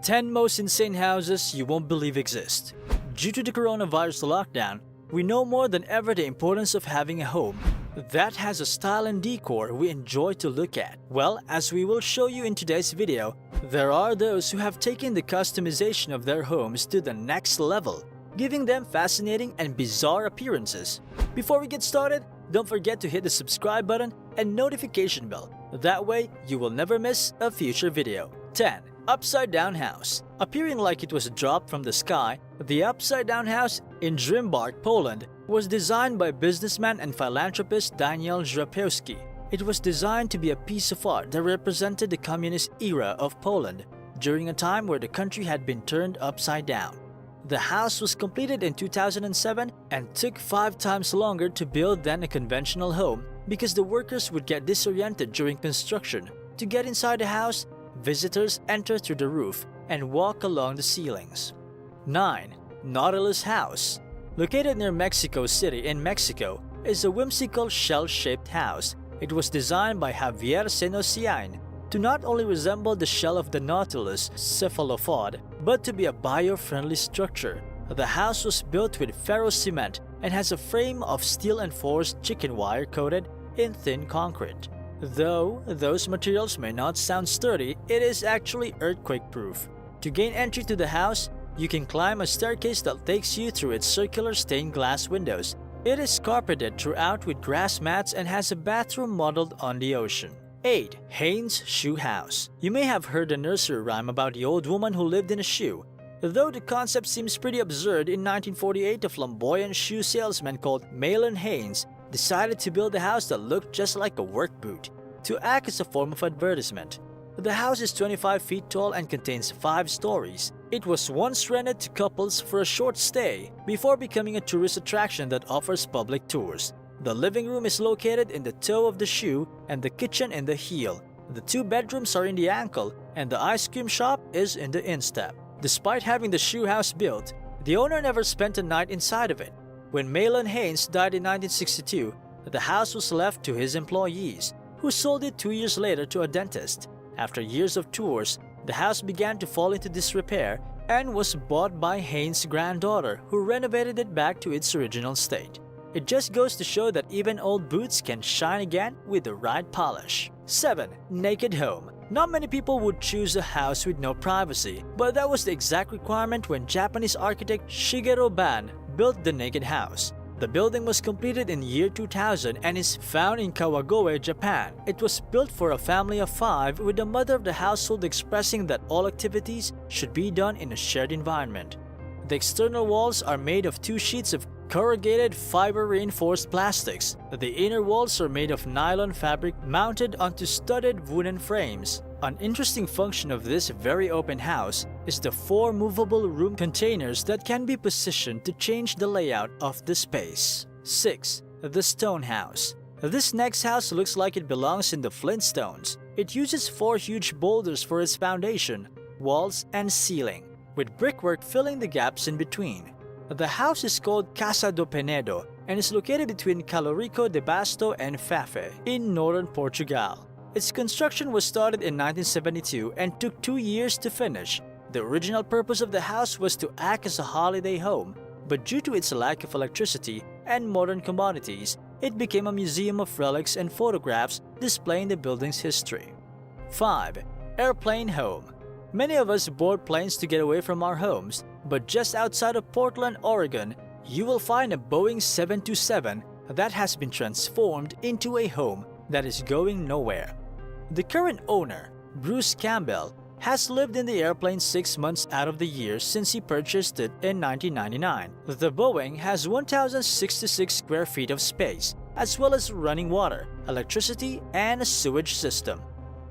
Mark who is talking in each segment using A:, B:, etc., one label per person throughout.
A: 10 most insane houses you won't believe exist. Due to the coronavirus lockdown, we know more than ever the importance of having a home that has a style and decor we enjoy to look at. Well, as we will show you in today's video, there are those who have taken the customization of their homes to the next level, giving them fascinating and bizarre appearances. Before we get started, don't forget to hit the subscribe button and notification bell. That way, you will never miss a future video. 10. Upside Down House. Appearing like it was dropped from the sky, the Upside Down House in Drimbark, Poland was designed by businessman and philanthropist Daniel Drapowski. It was designed to be a piece of art that represented the communist era of Poland during a time where the country had been turned upside down. The house was completed in 2007 and took 5 times longer to build than a conventional home because the workers would get disoriented during construction. To get inside the house, visitors enter through the roof and walk along the ceilings. 9. Nautilus House. Located near Mexico City in Mexico, is a whimsical shell-shaped house. It was designed by Javier Senosiain to not only resemble the shell of the Nautilus cephalopod, but to be a bio-friendly structure. The house was built with ferro-cement and has a frame of steel-enforced chicken wire coated in thin concrete. Though those materials may not sound sturdy, it is actually earthquake-proof. To gain entry to the house, you can climb a staircase that takes you through its circular stained glass windows. It is carpeted throughout with grass mats and has a bathroom modeled on the ocean. 8. Haynes Shoe House. You may have heard the nursery rhyme about the old woman who lived in a shoe. Though the concept seems pretty absurd, in 1948 a flamboyant shoe salesman called Malin Haynes decided to build a house that looked just like a work boot to act as a form of advertisement. The house is 25 feet tall and contains 5 stories. It was once rented to couples for a short stay before becoming a tourist attraction that offers public tours. The living room is located in the toe of the shoe and the kitchen in the heel. The 2 bedrooms are in the ankle and the ice cream shop is in the instep. Despite having the shoe house built, the owner never spent a night inside of it. When Malin Haynes died in 1962, the house was left to his employees, who sold it 2 years later to a dentist. After years of tours, the house began to fall into disrepair and was bought by Haynes' granddaughter, who renovated it back to its original state. It just goes to show that even old boots can shine again with the right polish. 7. Naked Home. Not many people would choose a house with no privacy, but that was the exact requirement when Japanese architect Shigeru Ban built the Naked House. The building was completed in year 2000 and is found in Kawagoe, Japan. It was built for a family of 5, with the mother of the household expressing that all activities should be done in a shared environment. The external walls are made of 2 sheets of corrugated fiber-reinforced plastics. The inner walls are made of nylon fabric mounted onto studded wooden frames. An interesting function of this very open house is the 4 movable room containers that can be positioned to change the layout of the space. 6. The Stone House. This next house looks like it belongs in the Flintstones. It uses 4 huge boulders for its foundation, walls, and ceiling, with brickwork filling the gaps in between. The house is called Casa do Penedo and is located between Calorico de Basto and Fafe in northern Portugal. Its construction was started in 1972 and took 2 years to finish. The original purpose of the house was to act as a holiday home, but due to its lack of electricity and modern commodities, it became a museum of relics and photographs displaying the building's history. 5. Airplane Home. Many of us board planes to get away from our homes, but just outside of Portland, Oregon, you will find a Boeing 727 that has been transformed into a home that is going nowhere. The current owner, Bruce Campbell, has lived in the airplane 6 months out of the year since he purchased it in 1999. The Boeing has 1,066 square feet of space, as well as running water, electricity, and a sewage system.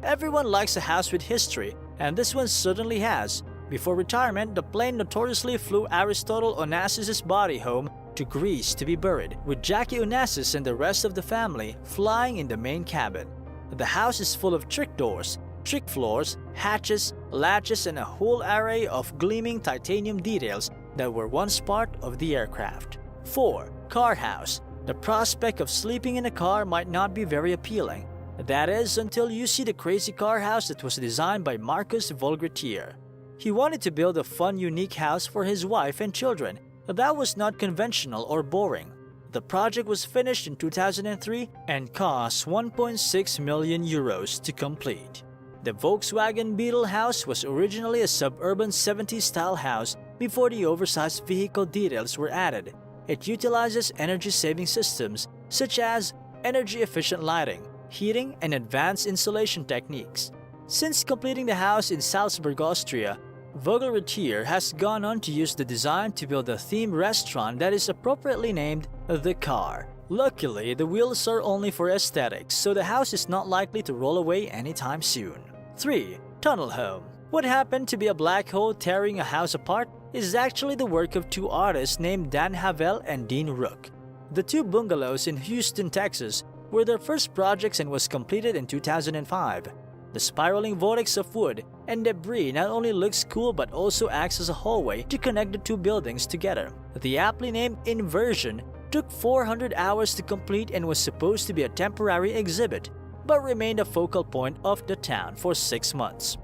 A: Everyone likes a house with history, and this one certainly has. Before retirement, the plane notoriously flew Aristotle Onassis' body home to Greece to be buried, with Jackie Onassis and the rest of the family flying in the main cabin. The house is full of trick doors, trick floors, hatches, latches, and a whole array of gleaming titanium details that were once part of the aircraft. 4. Car House. The prospect of sleeping in a car might not be very appealing. That is, until you see the crazy car house that was designed by Marcus Volgretier. He wanted to build a fun, unique house for his wife and children that was not conventional or boring. The project was finished in 2003 and cost 1.6 million euros to complete. The Volkswagen Beetle house was originally a suburban 70s-style house before the oversized vehicle details were added. It utilizes energy-saving systems such as energy-efficient lighting, heating, and advanced insulation techniques. Since completing the house in Salzburg, Austria, Vogelretier has gone on to use the design to build a themed restaurant that is appropriately named The Car. Luckily, the wheels are only for aesthetics, so the house is not likely to roll away anytime soon. 3. Tunnel Home. What happened to be a black hole tearing a house apart is actually the work of two artists named Dan Havel and Dean Rook. The two bungalows in Houston, Texas were their first projects and was completed in 2005. The spiraling vortex of wood and debris not only looks cool but also acts as a hallway to connect the two buildings together. The aptly named Inversion took 400 hours to complete and was supposed to be a temporary exhibit, but remained a focal point of the town for 6 months.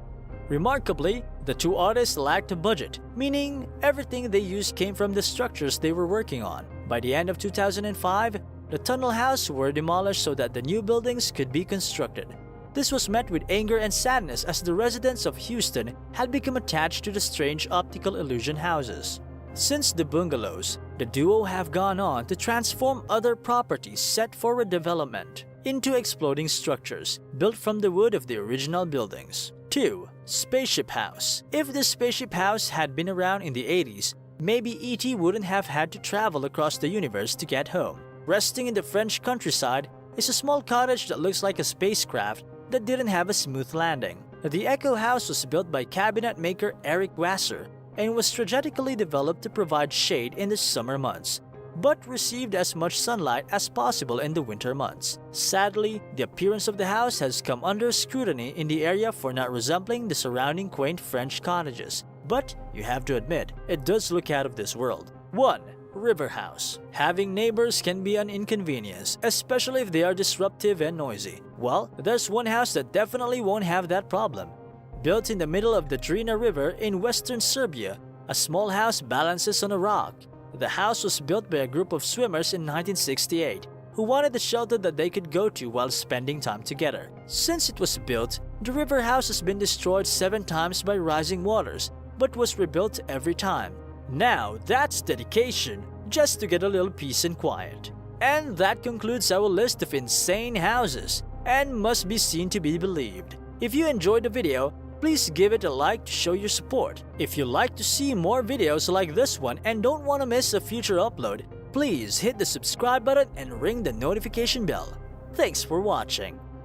A: Remarkably, the two artists lacked a budget, meaning everything they used came from the structures they were working on. By the end of 2005, the tunnel house were demolished so that the new buildings could be constructed. This was met with anger and sadness as the residents of Houston had become attached to the strange optical illusion houses. Since the bungalows, the duo have gone on to transform other properties set for redevelopment into exploding structures built from the wood of the original buildings. 2. Spaceship House. If the Spaceship House had been around in the 80s, maybe E.T. wouldn't have had to travel across the universe to get home. Resting in the French countryside is a small cottage that looks like a spacecraft that didn't have a smooth landing. The Echo House was built by cabinet maker Eric Wasser and was strategically developed to provide shade in the summer months, but received as much sunlight as possible in the winter months. Sadly, the appearance of the house has come under scrutiny in the area for not resembling the surrounding quaint French cottages, but you have to admit, it does look out of this world. 1. River House. Having neighbors can be an inconvenience, especially if they are disruptive and noisy. Well, there's one house that definitely won't have that problem. Built in the middle of the Drina River in western Serbia, a small house balances on a rock. The house was built by a group of swimmers in 1968 who wanted a shelter that they could go to while spending time together. Since it was built, the river house has been destroyed 7 times by rising waters, but was rebuilt every time. Now that's dedication, just to get a little peace and quiet. And that concludes our list of insane houses, and must be seen to be believed. If you enjoyed the video, please give it a like to show your support. If you'd like to see more videos like this one and don't want to miss a future upload, please hit the subscribe button and ring the notification bell. Thanks for watching.